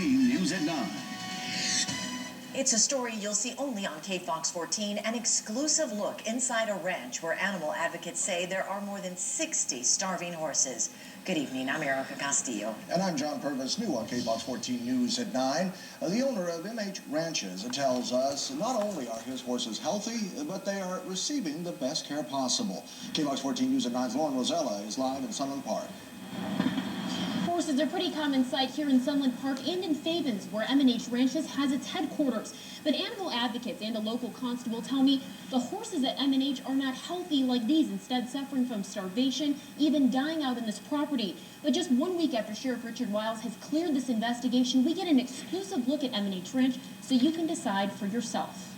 News at 9. It's a story you'll see only on KFOX 14, an exclusive look inside a ranch where animal advocates say there are more than 60 starving horses. Good evening, I'm Erica Castillo. And I'm John Purvis, new on KFOX 14 News at 9. The owner of MH Ranches tells us not only are his horses healthy, but they are receiving the best care possible. KFOX 14 News at 9's Lauren Rosella is live in Sunland Park. Horses are a pretty common sight here in Sunland Park and in Fabens, where M&H Ranches has its headquarters. But animal advocates and a local constable tell me the horses at M&H are not healthy like these, instead suffering from starvation, even dying out on this property. But just 1 week after Sheriff Richard Wiles has cleared this investigation, we get an exclusive look at M&H Ranch so you can decide for yourself.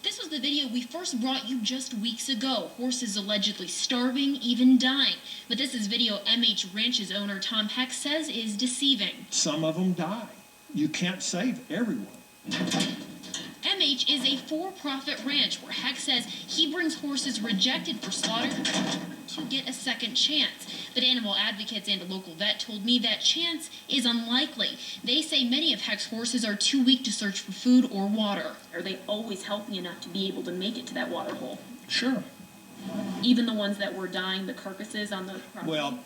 This was the video we first brought you just weeks ago. Horses allegedly starving, even dying. But this is video MH Ranch's owner Tom Heck says is deceiving. Some of them die. You can't save everyone. MH is a for-profit ranch where Heck says he brings horses rejected for slaughter to get a second chance. But animal advocates and a local vet told me that chance is unlikely. They say many of Heck's horses are too weak to search for food or water. Are they always healthy enough to be able to make it to that water hole? Sure. Even the ones that were dying, the carcasses on the property? Well,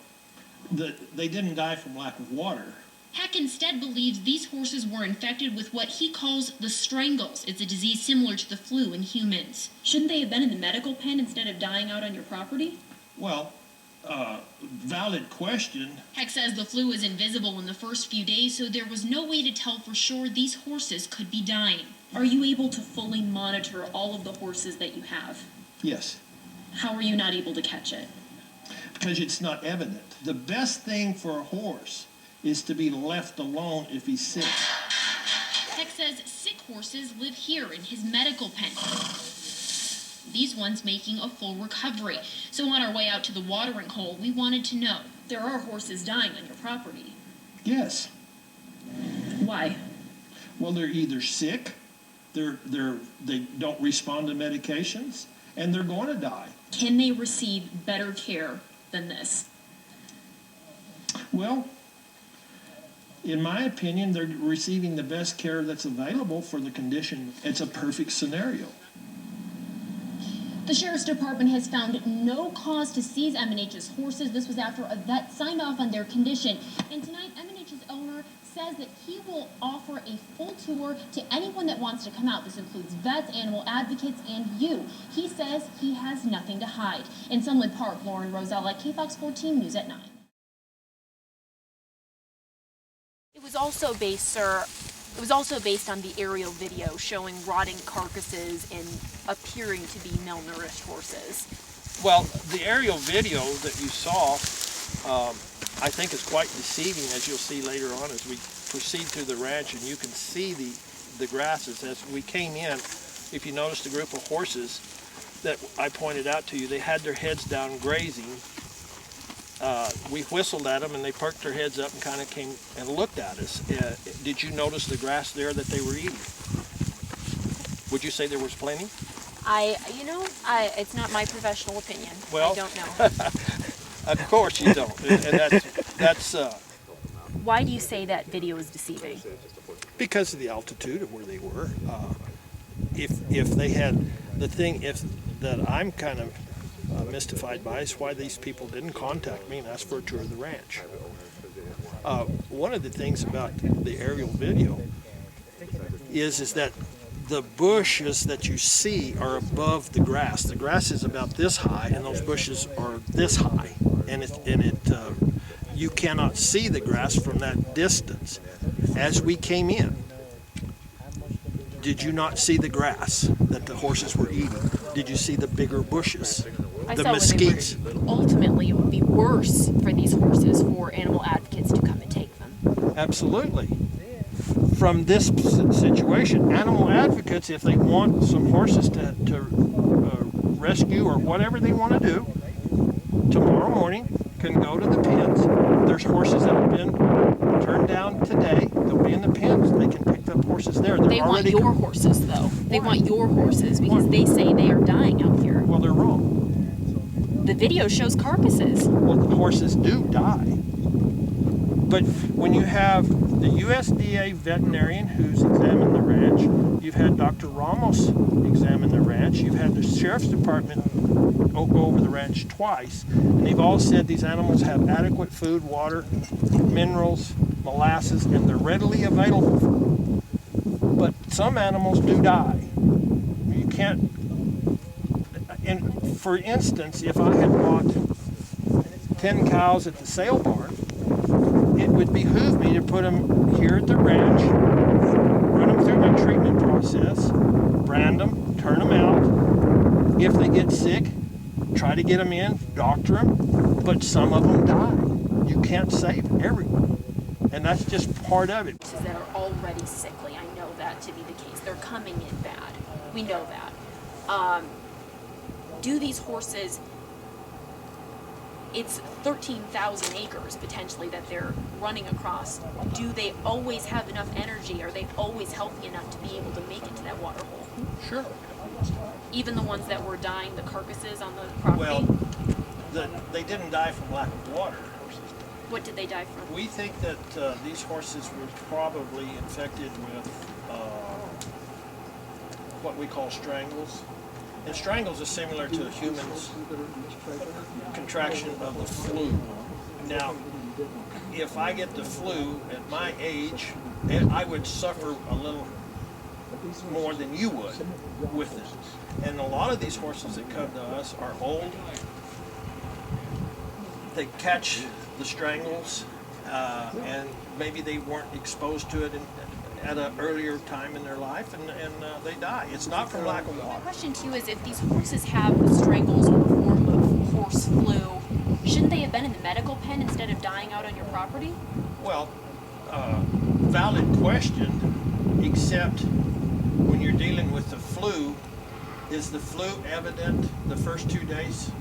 they didn't die from lack of water. Heck instead believes these horses were infected with what he calls the strangles. It's a disease similar to the flu in humans. Shouldn't they have been in the medical pen instead of dying out on your property? Well, valid question. Heck says the flu is invisible in the first few days, so there was no way to tell for sure these horses could be dying. Are you able to fully monitor all of the horses that you have? Yes. How are you not able to catch it? Because it's not evident. The best thing for a horse is to be left alone if he's sick. Heck says sick horses live here in his medical pen. These ones making a full recovery. So on our way out to the watering hole, we wanted to know, there are horses dying on your property. Yes. Why? Well, they're either sick, they don't respond to medications, and they're going to die. Can they receive better care than this? Well, in my opinion, they're receiving the best care that's available for the condition. It's a perfect scenario. The Sheriff's Department has found no cause to seize M&H's horses. This was after a vet signed off on their condition. And tonight, M&H's owner says that he will offer a full tour to anyone that wants to come out. This includes vets, animal advocates, and you. He says he has nothing to hide. In Sunland Park, Lauren Rosella, KFOX 14 News at 9. It was also based on the aerial video showing rotting carcasses and appearing to be malnourished horses. Well, the aerial video that you saw, I think is quite deceiving, as you'll see later on as we proceed through the ranch, and you can see the grasses. As we came in, if you noticed a group of horses that I pointed out to you, they had their heads down grazing. We whistled at them and they perked their heads up and kind of came and looked at us. Did you notice the grass there that they were eating? Would you say there was plenty? It's not my professional opinion. Well, I don't know. Of course you don't. And that's Why do you say that video is deceiving? Because of the altitude of where they were. If they had that I'm kind of mystified by is why these people didn't contact me and ask for a tour of the ranch. One of the things about the aerial video is that the bushes that you see are above the grass. The grass is about this high, and those bushes are this high, and you cannot see the grass from that distance. As we came in, did you not see the grass that the horses were eating? Did you see the bigger bushes? The mesquites. Ultimately, it would be worse for these horses for animal advocates to come and take them. Absolutely. From this situation, animal advocates, if they want some horses to rescue or whatever they want to do, tomorrow morning can go to the pens. There's horses that have been turned down today. They'll be in the pens. They can pick up horses there. They want your horses, though. They want your horses because they say they are dying out here. Well, they're wrong. The video shows carcasses. Well, the horses do die. But when you have the USDA veterinarian who's examined the ranch. You've had Dr. Ramos examine the ranch. You've had the sheriff's department go over the ranch twice, and they've all said these animals have adequate food, water, minerals, molasses, and they're readily available. But some animals do die. You can't, and for instance, if I had bought 10 cows at the sale barn, it would behoove me to put them here at the ranch, run them through the treatment process, brand them, turn them out. If they get sick, try to get them in, doctor them, but some of them die. You can't save everyone, and that's just part of it. Horses that are already sickly, I know that to be the case. They're coming in bad. We know that. Do these horses, it's 13,000 acres potentially that they're running across. Do they always have enough energy? Are they always healthy enough to be able to make it to that water hole? Sure. Even the ones that were dying, the carcasses on the property? Well, they didn't die from lack of water. What did they die from? We think that these horses were probably infected with what we call strangles. And strangles is similar to humans' contraction of the flu. Now, if I get the flu at my age, I would suffer a little more than you would with it. And a lot of these horses that come to us are old. They catch the strangles, and maybe they weren't exposed to it at an earlier time in their life, and they die. It's not from lack of My water. question to you is, if these horses have strangles or a form of horse flu, shouldn't they have been in the medical pen instead of dying out on your property? Well, valid question, except when you're dealing with the flu, is the flu evident the first 2 days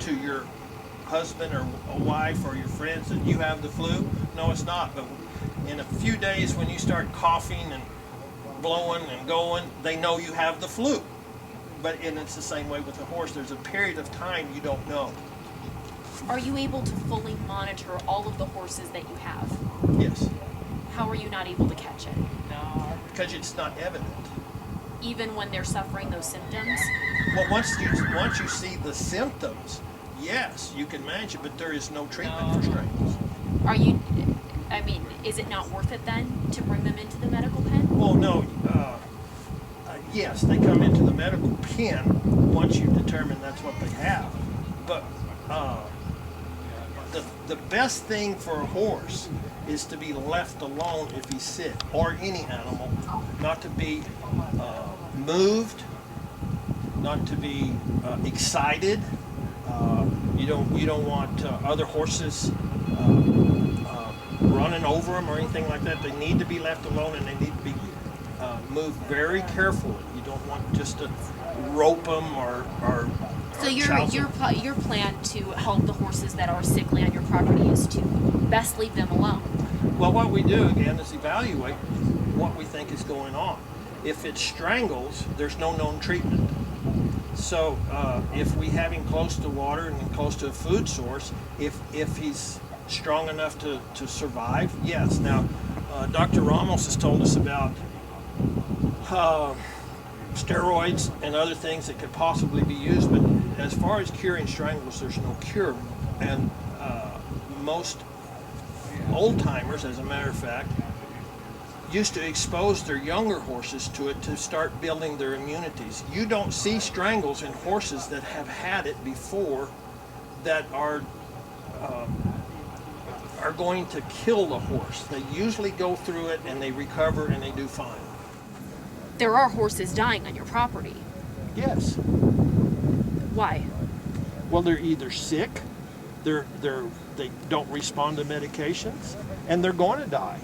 to your husband or a wife or your friends that you have the flu? No, it's not. But in a few days when you start coughing and blowing and going, they know you have the flu. And it's the same way with the horse. There's a period of time you don't know. Are you able to fully monitor all of the horses that you have? Yes, How are you not able to catch it? because it's not evident. Even when they're suffering those symptoms? Well, once you see the symptoms, yes, you can manage it, but there is no treatment for strangles. Is it not worth it then to bring them into the medical pen? Well, no. Yes, they come into the medical pen once you determine that's what they have. But the best thing for a horse is to be left alone if he's sick, or any animal, not to be moved, not to be excited. You don't want other horses running over them or anything like that. They need to be left alone, and they need to be moved very carefully. You don't want just to rope them or So your plan to help the horses that are sickly on your property is to best leave them alone? Well, what we do again is evaluate what we think is going on. If it strangles, there's no known treatment. So if we have him close to water and close to a food source, if he's strong enough to survive, yes. Now, Dr. Ramos has told us about steroids and other things that could possibly be used, but as far as curing strangles, there's no cure. And most old-timers, as a matter of fact, used to expose their younger horses to it to start building their immunities. You don't see strangles in horses that have had it before that are going to kill the horse. They usually go through it and they recover and they do fine. There are horses dying on your property. Yes. Why? Well, they're either sick, they don't respond to medications, and they're going to die.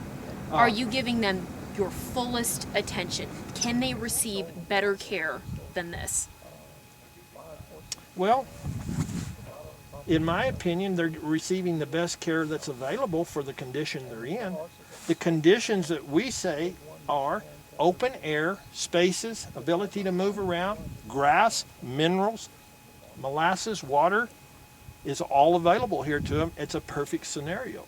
Are you giving them your fullest attention? Can they receive better care than this? Well, in my opinion, they're receiving the best care that's available for the condition they're in. The conditions that we say are open air, spaces, ability to move around, grass, minerals, molasses, water is all available here to them. It's a perfect scenario.